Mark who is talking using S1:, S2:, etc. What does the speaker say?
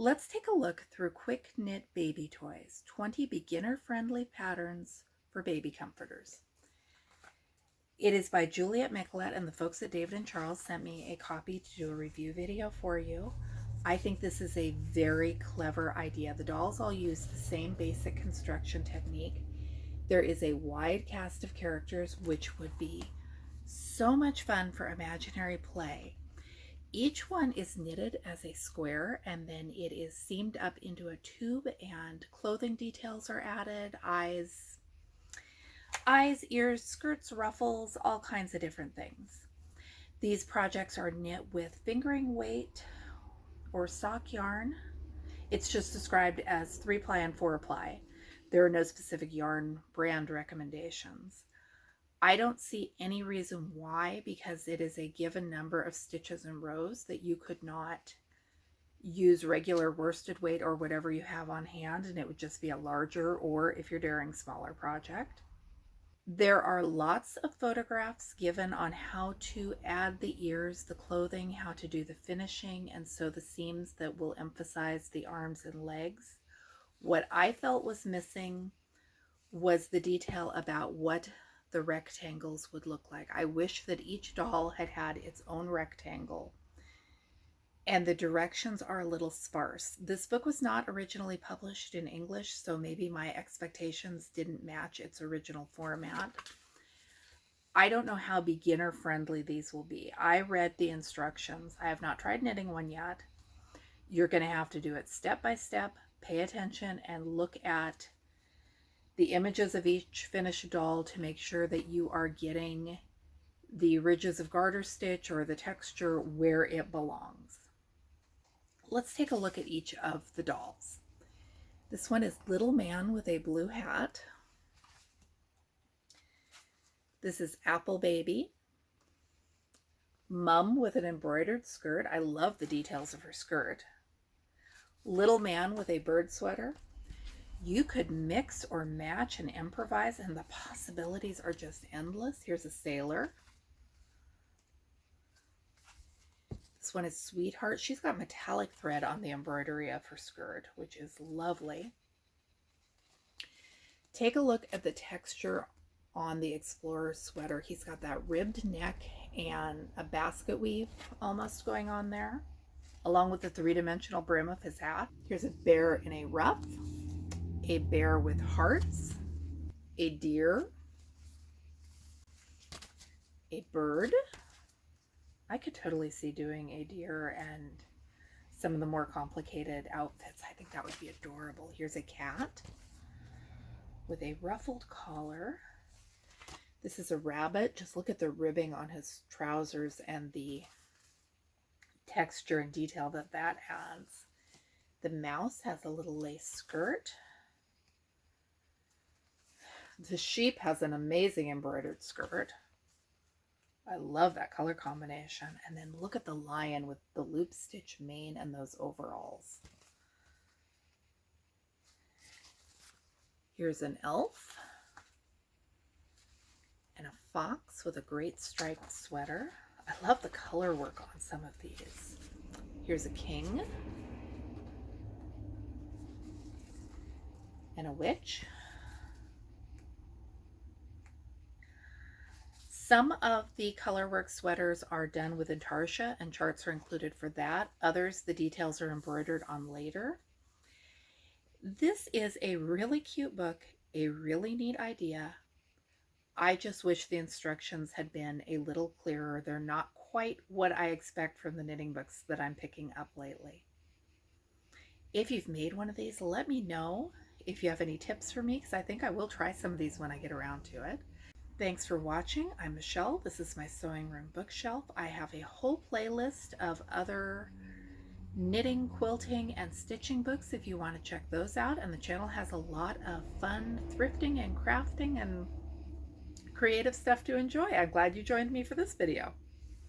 S1: Let's take a look through Quick Knit Baby Toys, 20 beginner-friendly patterns for baby comforters. It is by Juliette Michelet, and the folks at David and Charles sent me a copy to do a review video for you. I think this is a very clever idea. The dolls all use the same basic construction technique. There is a wide cast of characters, which would be so much fun for imaginary play. Each one is knitted as a square, and then it is seamed up into a tube, and clothing details are added, eyes, ears, skirts, ruffles, all kinds of different things. These projects are knit with fingering weight or stock yarn. It's just described as 3-ply and 4-ply. There are no specific yarn brand recommendations. I don't see any reason why, because it is a given number of stitches and rows, that you could not use regular worsted weight or whatever you have on hand, and it would just be a larger, or if you're doing smaller project. There are lots of photographs given on how to add the ears, the clothing, how to do the finishing, and sew the seams that will emphasize the arms and legs. What I felt was missing was the detail about what the rectangles would look like. I wish that each doll had had its own rectangle, and the directions are a little sparse. This book was not originally published in English, so maybe my expectations didn't match its original format. I don't know how beginner friendly these will be. I read the instructions. I have not tried knitting one yet. You're going to have to do it step by step, pay attention, and look at the images of each finished doll to make sure that you are getting the ridges of garter stitch or the texture where it belongs. Let's take a look at each of the dolls. This one is Little Man with a blue hat. This is Apple Baby. Mum with an embroidered skirt. I love the details of her skirt. Little Man with a bird sweater. You could mix or match and improvise, and the possibilities are just endless. Here's a sailor. This one is Sweetheart. She's got metallic thread on the embroidery of her skirt, which is lovely. Take a look at the texture on the Explorer sweater. He's got that ribbed neck and a basket weave almost going on there, along with the three-dimensional brim of his hat. Here's a bear in a ruff. A bear with hearts, a deer, a bird. I could totally see doing a deer and some of the more complicated outfits. I think that would be adorable. Here's a cat with a ruffled collar. This is a rabbit. Just look at the ribbing on his trousers and the texture and detail that that adds. The mouse has a little lace skirt. The sheep has an amazing embroidered skirt. I love that color combination. And then look at the lion with the loop stitch mane and those overalls. Here's an elf and a fox with a great striped sweater. I love the color work on some of these. Here's a king and a witch. Some of the colorwork sweaters are done with intarsia, and charts are included for that. Others, the details are embroidered on later. This is a really cute book, a really neat idea. I just wish the instructions had been a little clearer. They're not quite what I expect from the knitting books that I'm picking up lately. If you've made one of these, let me know if you have any tips for me, because I think I will try some of these when I get around to it. Thanks for watching. I'm Michelle. This is my sewing room bookshelf. I have a whole playlist of other knitting, quilting, and stitching books if you want to check those out. And the channel has a lot of fun thrifting and crafting and creative stuff to enjoy. I'm glad you joined me for this video.